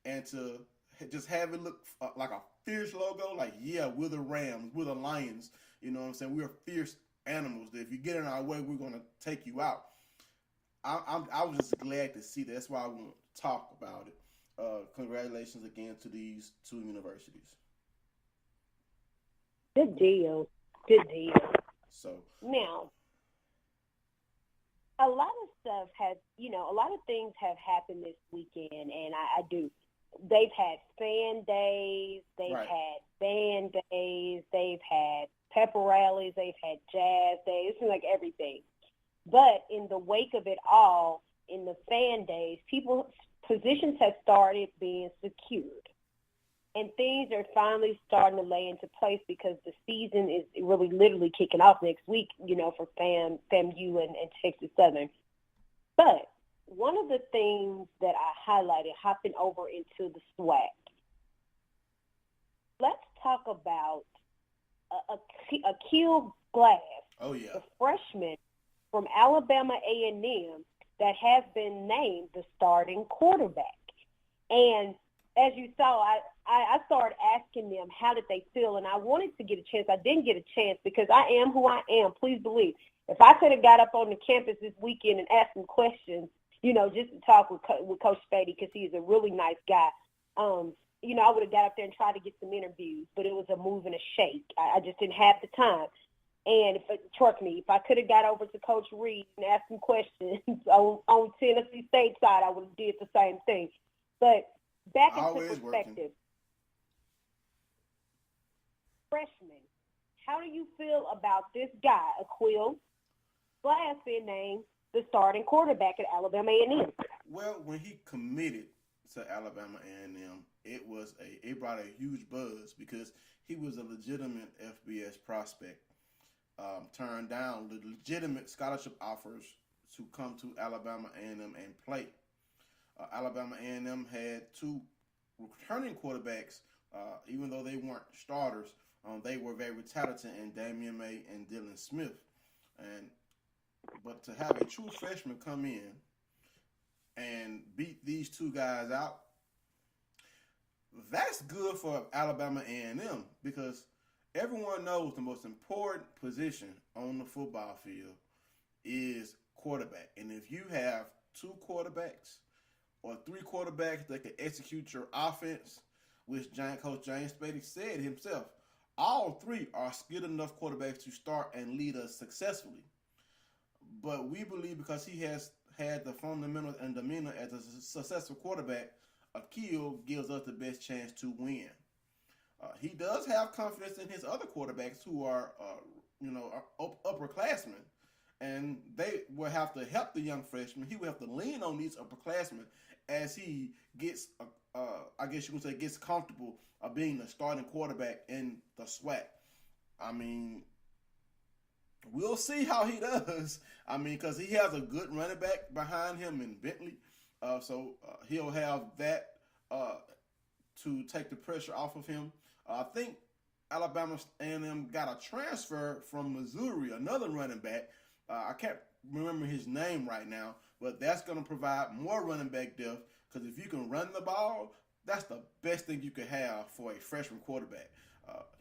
and to just have it look like a fierce logo, like, yeah, we're the Rams, we're the Lions, you know what I'm saying? We're fierce animals that if you get in our way, we're going to take you out. I was just glad to see that. That's why I want to talk about it. Congratulations again to these two universities. Good deal. So now, a lot of stuff a lot of things have happened this weekend, and I do they've had fan days, they've Right. had band days, they've had pepper rallies, they've had jazz days. It seems like everything. But in the wake of it all, in the fan days, people's positions have started being secured. And things are finally starting to lay into place because the season is really literally kicking off next week, for FAMU and Texas Southern. But one of the things that I highlighted, hopping over into the SWAC, let's talk about Akil Glass, Oh yeah. the freshman from Alabama A&M that has been named the starting quarterback. And as you saw, I started asking them how did they feel, and I wanted to get a chance. I didn't get a chance because I am who I am. Please believe. If I could have got up on the campus this weekend and asked them questions, just to talk with Coach Spady, because he's a really nice guy, I would have got up there and tried to get some interviews, but it was a move and a shake. I just didn't have the time. And trust me, if I could have got over to Coach Reed and asked him questions on Tennessee State side, I would have did the same thing. But back into Always perspective, freshman, how do you feel about this guy, Akil Glass, being named the starting quarterback at Alabama A&M? Well, when he committed to Alabama A&M, it brought a huge buzz because he was a legitimate FBS prospect. Turned down the legitimate scholarship offers to come to Alabama A&M and play. Alabama A&M had two returning quarterbacks, even though they weren't starters. They were very talented in Damian May and Dylan Smith. But to have a true freshman come in and beat these two guys out, that's good for Alabama A&M because everyone knows the most important position on the football field is quarterback. And if you have two quarterbacks or three quarterbacks that can execute your offense, which Coach James Spady said himself, all three are skilled enough quarterbacks to start and lead us successfully. But we believe because he has had the fundamentals and demeanor as a successful quarterback, Akil gives us the best chance to win. He does have confidence in his other quarterbacks who are, upperclassmen, and they will have to help the young freshman. He will have to lean on these upperclassmen as he gets, gets comfortable being the starting quarterback in the SWAC. I mean, we'll see how he does. I mean, because he has a good running back behind him in Bentley, so he'll have that to take the pressure off of him. I think Alabama A&M got a transfer from Missouri, another running back. I can't remember his name right now, but that's going to provide more running back depth because if you can run the ball, that's the best thing you could have for a freshman quarterback.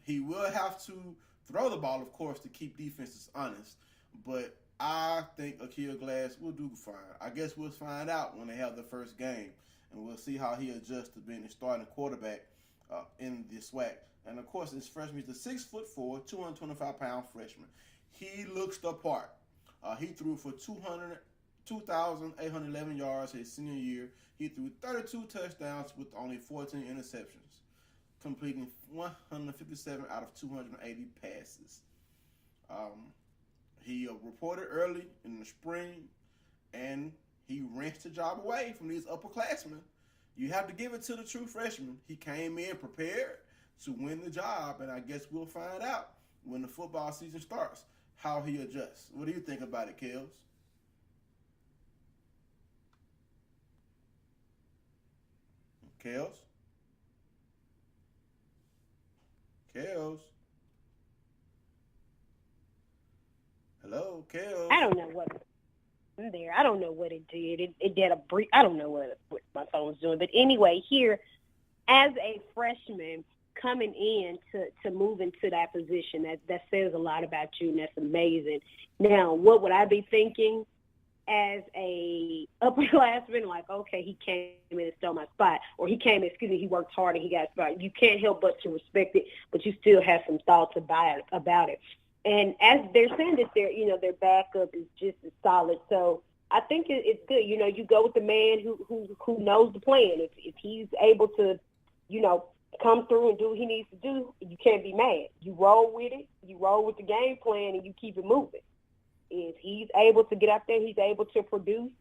He will have to throw the ball, of course, to keep defenses honest, but I think Akil Glass will do fine. I guess we'll find out when they have the first game, and we'll see how he adjusts to being a starting quarterback in the SWAC. And of course, this freshman, he's a 6'4", 225-pound freshman. He looks the part. He threw for 2,811 yards his senior year. He threw 32 touchdowns with only 14 interceptions, completing 157 out of 280 passes. He reported early in the spring, and he wrenched the job away from these upperclassmen. You have to give it to the true freshman. He came in prepared to win the job, and I guess we'll find out when the football season starts how he adjusts. What do you think about it, Kels? Kels? Kels? Hello, Kels? I don't know what there. I don't know what it did. It did a brief. I don't know what my phone was doing. But anyway, here, as a freshman coming in to move into that position, that says a lot about you, and that's amazing. Now, what would I be thinking as a upperclassman? Like, okay, he came in and stole my spot, or he worked hard and he got a spot. You can't help but to respect it, but you still have some thoughts about it. And as they're saying that their backup is just as solid. So I think it's good. You know, you go with the man who knows the plan. If he's able to, you know, come through and do what he needs to do, you can't be mad. You roll with it. You roll with the game plan, and you keep it moving. If he's able to get out there, he's able to produce,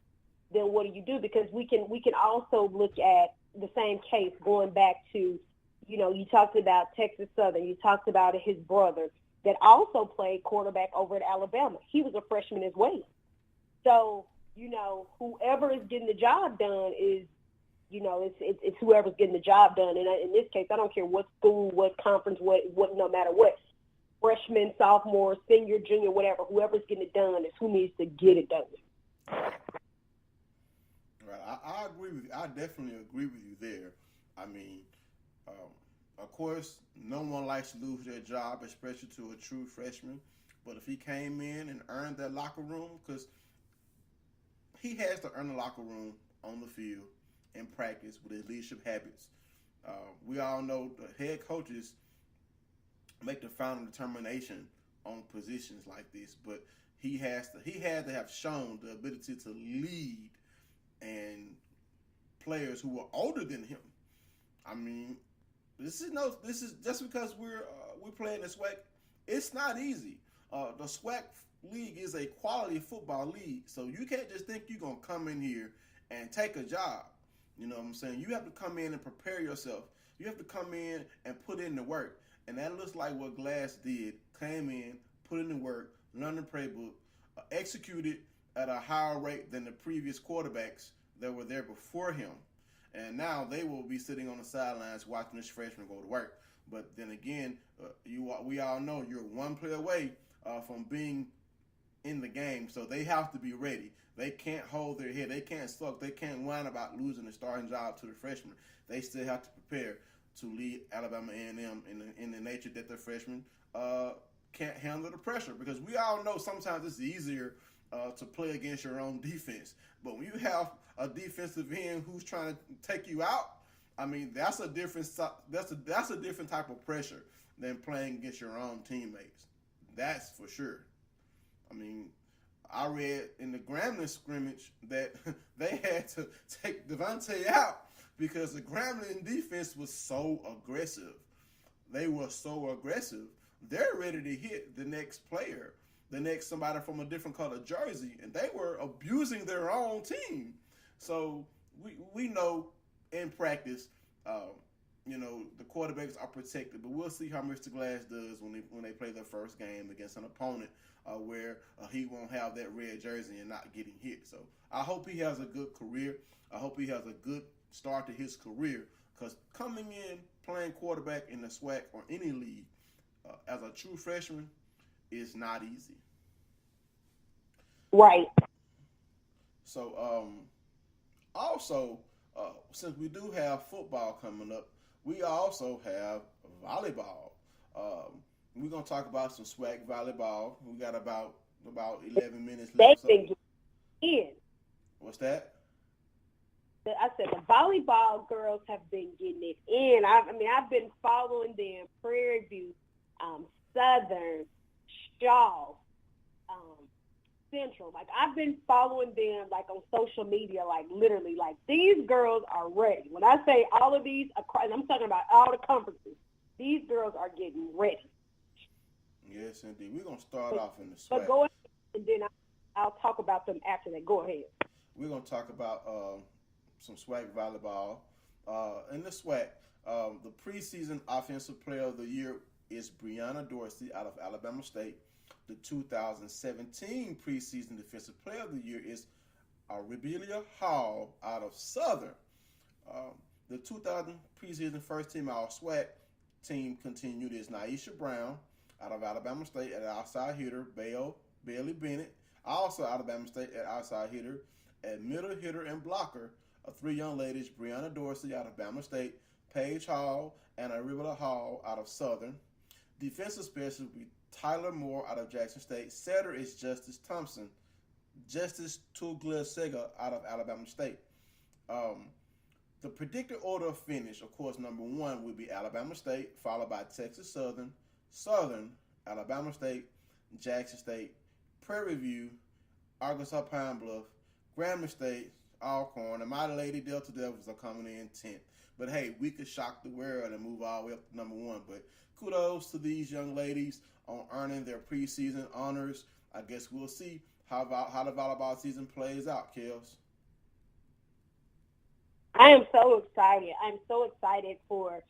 then what do? Because we can also look at the same case going back to, you know, you talked about Texas Southern. You talked about his brother that also played quarterback over at Alabama. He was a freshman as well. So, you know, whoever is getting the job done is, you know, it's whoever's getting the job done. And in this case, I don't care what school, what conference, what no matter what, freshman, sophomore, senior, junior, whatever, whoever's getting it done is who needs to get it done. Right, I agree with you. I definitely agree with you there. I mean, of course, no one likes to lose their job, especially to a true freshman. But if he came in and earned that locker room, because he has to earn the locker room on the field in practice with his leadership habits. We all know the head coaches make the final determination on positions like this, but he had to have shown the ability to lead and players who were older than him. I mean, this is just because we're playing the SWAC. It's not easy. The SWAC league is a quality football league, so you can't just think you're gonna come in here and take a job. You know what I'm saying? You have to come in and prepare yourself. You have to come in and put in the work, and that looks like what Glass did. Came in, put in the work, learned the playbook, executed at a higher rate than the previous quarterbacks that were there before him. And now they will be sitting on the sidelines watching this freshman go to work. But then again, we all know you're one play away from being in the game, so they have to be ready. They can't hold their head. They can't sulk. They can't whine about losing the starting job to the freshman. They still have to prepare to lead Alabama A&M in the nature that the freshmen can't handle the pressure. Because we all know sometimes it's easier to play against your own defense. But when you have a defensive end who's trying to take you out, I mean, that's a different type of pressure than playing against your own teammates. That's for sure. I mean, I read in the Grambling scrimmage that they had to take Devontae out because the Grambling defense was so aggressive. They were so aggressive. They're ready to hit the next player, the next somebody from a different color jersey, and they were abusing their own team. So we know in practice, you know, the quarterbacks are protected, but we'll see how Mr. Glass does when they play their first game against an opponent where he won't have that red jersey and not getting hit. So I hope he has a good career. I hope he has a good start to his career, because coming in playing quarterback in the SWAC or any league as a true freshman is not easy. Right. So also, since we do have football coming up, we also have volleyball. We're going to talk about some SWAC volleyball. We got about 11 minutes left. They've been getting in. What's that? I said the volleyball girls have been getting it in. I've been following them, Prairie View, Southern, Shaw, Central. Like, I've been following them, like, on social media, like, literally, like, these girls are ready. When I say all of these, I'm talking about all the conferences, these girls are getting ready. Yes, indeed. We're going to start off in the SWAC. But go ahead, and then I'll talk about them after that. Go ahead. We're going to talk about some SWAC volleyball. In the SWAC, the preseason offensive player of the year is Brianna Dorsey out of Alabama State. The 2017 preseason defensive player of the year is Rebelia Hall out of Southern. The 2000 preseason first team All-SWAC team continued is Naisha Brown out of Alabama State at outside hitter, Bailey Bennett, also Alabama State at outside hitter. At middle hitter and blocker, three young ladies, Brianna Dorsey out of Bama State, Paige Hall, and Rebelia Hall out of Southern. Defensive specialist will be Tyler Moore out of Jackson State. Setter is Justice Thompson. Justice Tuglia-Sega out of Alabama State. The predicted order of finish, of course, number one would be Alabama State, followed by Texas Southern, Southern, Alabama State, Jackson State, Prairie View, Arkansas Pine Bluff, Grambling State, Alcorn, and my Lady Delta Devils are coming in 10th. But hey, we could shock the world and move all the way up to number 1. But kudos to these young ladies on earning their preseason honors. I guess we'll see how the volleyball season plays out, Kels. I am so excited. I'm so excited for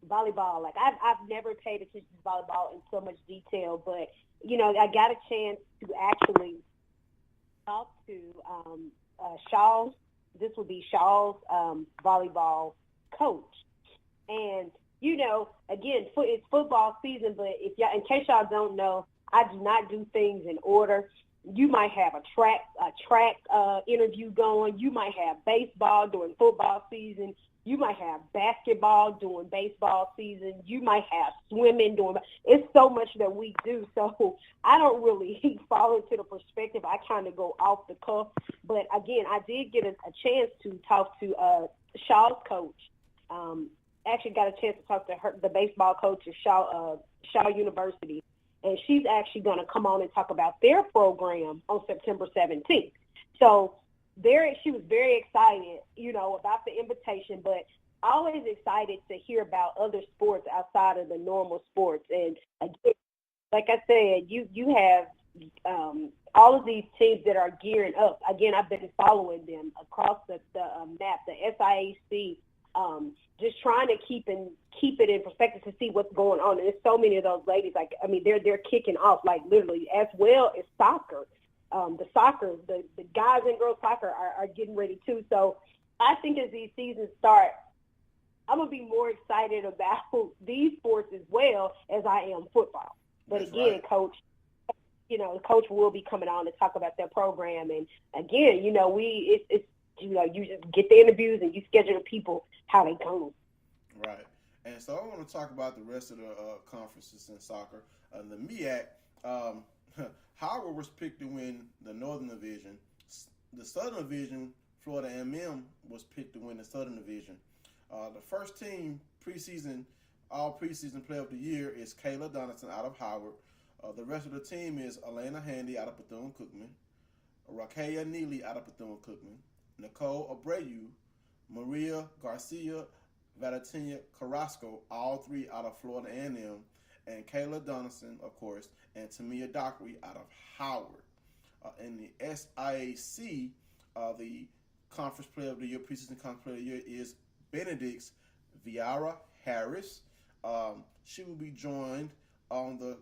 volleyball. Like I've never paid attention to volleyball in so much detail, but I got a chance to actually talk to Shaw's. This would be Shaw's volleyball coach, and again, it's football season. But if y'all, in case y'all don't know, I do not do things in order. You might have a track interview going. You might have baseball during football season. You might have basketball during baseball season. You might have swimming during. It's so much that we do. So I don't really fall into the perspective. I kind of go off the cuff. But again, I did get a chance to talk to Shaw's coach. Actually got a chance to talk to the baseball coach at Shaw University. And she's actually going to come on and talk about their program on September 17th. So she was very excited, about the invitation, but always excited to hear about other sports outside of the normal sports. And again, like I said, you have all of these teams that are gearing up. Again, I've been following them across the map, the SIAC, just trying to keep it in perspective to see what's going on. And there's so many of those ladies, they're kicking off, like literally, as well as soccer. The guys and girls soccer are getting ready too. So I think as these seasons start, I'm going to be more excited about these sports as well as I am football. But That's again, right. Coach, the coach will be coming on to talk about their program. And again, you just get the interviews and you schedule the people how they come. Right. And so I want to talk about the rest of the conferences in soccer. The MEAC, Howard was picked to win the Northern Division. The Southern Division, Florida A&M, was picked to win the Southern Division. The first team all preseason player of the year is Kayla Donaldson out of Howard. The rest of the team is Elena Handy out of Bethune-Cookman, Rakaya Neely out of Bethune-Cookman, Nicole Abreu, Maria Garcia, Valentina Carrasco, all three out of Florida A&M, and Kayla Donaldson, of course, and Tamia Dockery out of Howard. In the SIAC, the conference player of the year, preseason conference player of the year, is Benedict's Viara Harris. She will be joined on the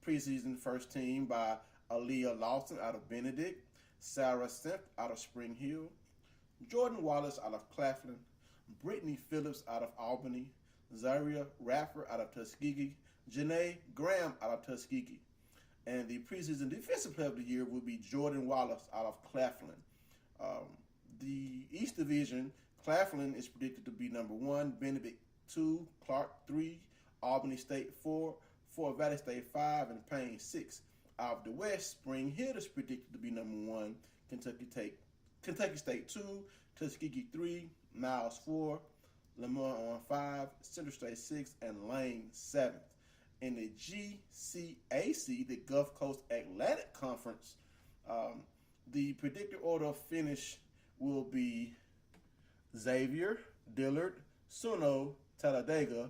preseason first team by Aaliyah Lawson out of Benedict, Sarah Semp out of Spring Hill, Jordan Wallace out of Claflin, Brittany Phillips out of Albany, Zaria Raffer out of Tuskegee, Janae Graham out of Tuskegee. And the preseason defensive player of the year will be Jordan Wallace out of Claflin. The East Division, Claflin is predicted to be number 1, Benedict 2, Clark 3, Albany State 4, Fort Valley State 5, and Payne 6. Out of the West, Spring Hill is predicted to be number 1, Kentucky State 2, Tuskegee 3, Niles 4, Lamar on 5, Central State 6, and Lane 7th. In the GCAC, the Gulf Coast Atlantic Conference, the predicted order of finish will be Xavier, Dillard, Suno, Talladega,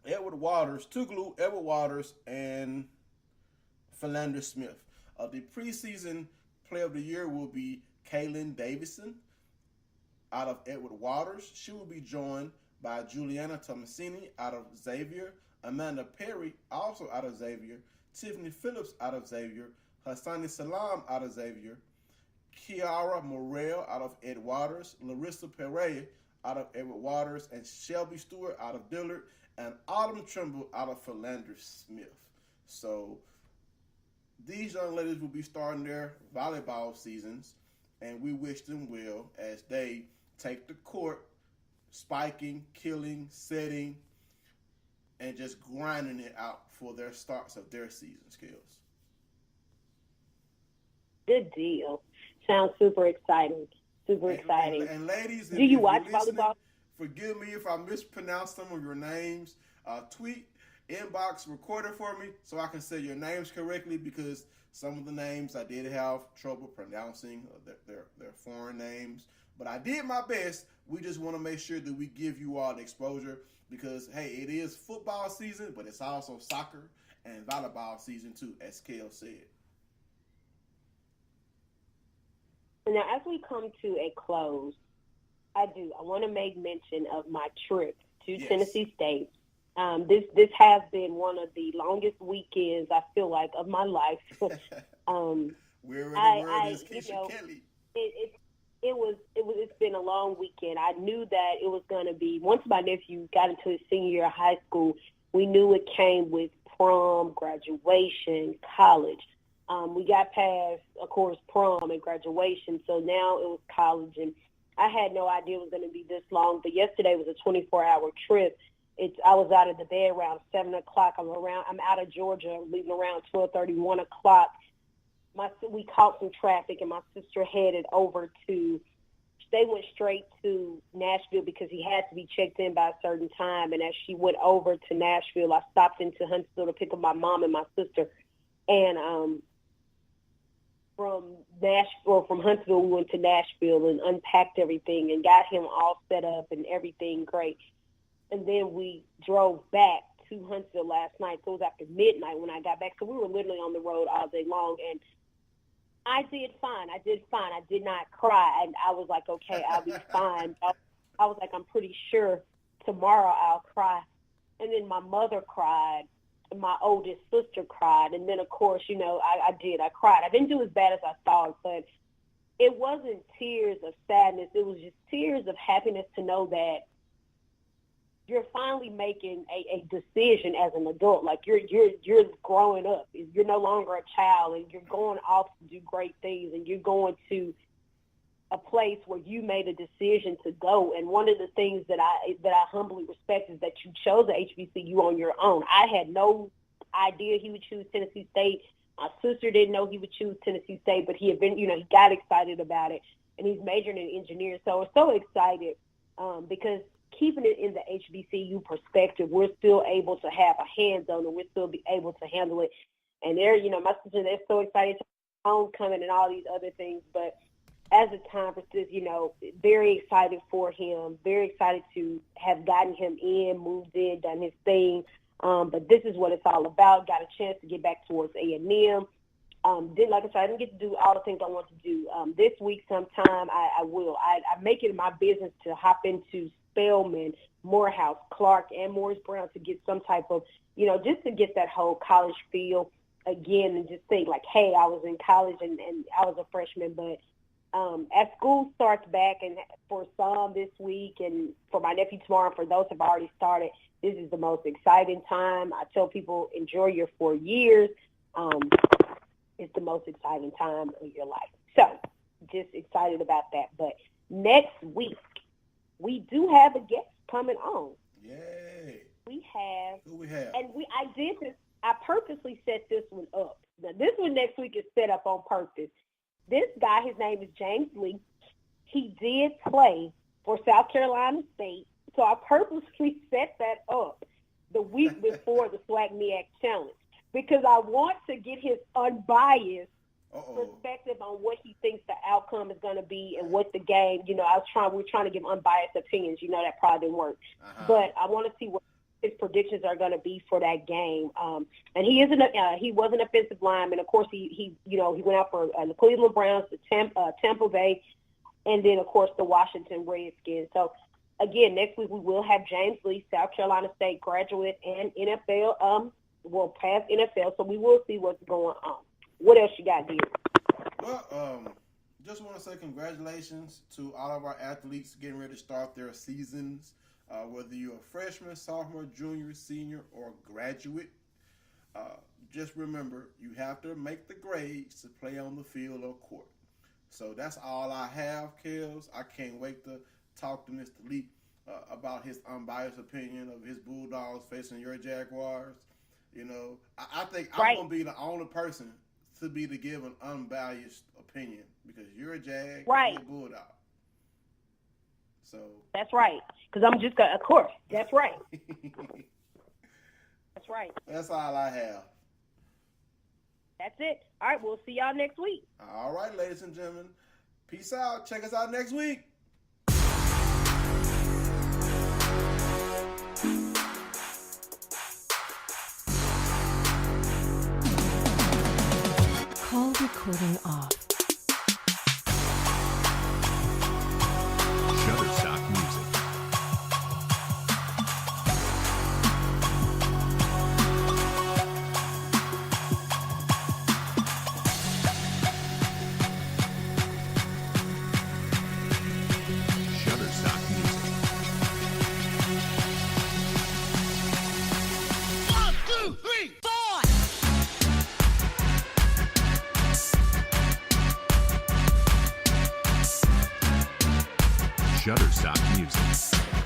Edward Waters, Tougaloo, Edward Waters, and Philander Smith. The preseason player of the year will be Kaylin Davison out of Edward Waters. She will be joined by Juliana Tomasini out of Xavier, Amanda Perry also out of Xavier, Tiffany Phillips out of Xavier, Hassani Salam out of Xavier, Kiara Morrell out of Ed Waters, Larissa Pereira out of Edward Waters, and Shelby Stewart out of Dillard, and Autumn Trimble out of Philander Smith. So these young ladies will be starting their volleyball seasons, and we wish them well as they take the court, spiking, killing, setting, and just grinding it out for their starts of their season skills. Good deal. Sounds super exciting. Super exciting. And ladies, do you watch volleyball? Forgive me if I mispronounce some of your names. Tweet inbox record it for me so I can say your names correctly, because some of the names I did have trouble pronouncing. They're foreign names. But I did my best. We just want to make sure that we give you all the exposure because, hey, it is football season, but it's also soccer and volleyball season too, as Kel said. Now, as we come to a close, I want to make mention of my trip to Tennessee State. This has been one of the longest weekends, I feel like, of my life. Where in the world is Keisha Kelly? It's been a long weekend. I knew that it was going to be, once my nephew got into his senior year of high school, we knew it came with prom, graduation, college. We got past, of course, prom and graduation, so now it was college, and I had no idea it was going to be this long, but yesterday was a 24-hour trip. I was out of the bed around 7 o'clock. I'm out of Georgia, leaving around 12:30, 1 o'clock. We caught some traffic, and my sister headed over they went straight to Nashville because he had to be checked in by a certain time. And as she went over to Nashville, I stopped into Huntsville to pick up my mom and my sister. And from Huntsville, we went to Nashville and unpacked everything and got him all set up and everything great. And then we drove back to Huntsville last night. So it was after midnight when I got back. So we were literally on the road all day long. And I did fine. I did not cry. And I was like, okay, I'll be fine. I was like, I'm pretty sure tomorrow I'll cry. And then my mother cried. And my oldest sister cried. And then, of course, I cried. I didn't do as bad as I thought, but it wasn't tears of sadness. It was just tears of happiness to know that you're finally making a decision as an adult. Like you're growing up. You're no longer a child, and you're going off to do great things, and you're going to a place where you made a decision to go. And one of the things that I humbly respect is that you chose the HBCU on your own. I had no idea he would choose Tennessee State. My sister didn't know he would choose Tennessee State, but he got excited about it, and he's majoring in engineering. So I was so excited because keeping it in the HBCU perspective, we're still able to have a hands-on, and we're still be able to handle it. And my sister, they're so excited to homecoming and all these other things. But as a time for this, very excited for him, very excited to have gotten him in, moved in, done his thing. But this is what it's all about. Got a chance to get back towards A&M. Like I said, I didn't get to do all the things I want to do. This week sometime I will. I make it my business to hop into Spelman, Morehouse, Clark, and Morris Brown to get some type of, just to get that whole college feel again and just think like, hey, I was in college and I was a freshman. But as school starts back, and for some this week and for my nephew tomorrow, and for those who have already started, this is the most exciting time. I tell people, enjoy your 4 years. It's the most exciting time of your life. So just excited about that. But next week, we do have a guest coming on. Yay. Who we have? And I did this. I purposely set this one up. Now, this one next week is set up on purpose. This guy, his name is James Lee. He did play for South Carolina State. So I purposely set that up the week before the Swag MEAC Challenge because I want to get his unbiased perspective on what he thinks the outcome is going to be and what the game, we're trying to give unbiased opinions. That probably didn't work. But I want to see what his predictions are going to be for that game. And he was an offensive lineman. Of course, he went out for the Cleveland Browns, the Tampa Bay, and then, of course, the Washington Redskins. So, again, next week we will have James Lee, South Carolina State graduate and NFL, past NFL. So we will see what's going on. What else you got, dear? Well, just want to say congratulations to all of our athletes getting ready to start their seasons. Whether you're a freshman, sophomore, junior, senior, or graduate, just remember you have to make the grades to play on the field or court. So that's all I have, Kels. I can't wait to talk to Mr. Lee about his unbiased opinion of his Bulldogs facing your Jaguars. I think I'm going to be the only person to give an unbiased opinion because you're a Jag, you're a Bulldog. So that's right. Because I'm just going to, of course, that's right. That's right. That's all I have. That's it. All right, we'll see y'all next week. All right, ladies and gentlemen. Peace out. Check us out next week. Call recording off. Shutterstock Music. Shutterstock Music. 1, 2, 3, 4. Shutterstock Music.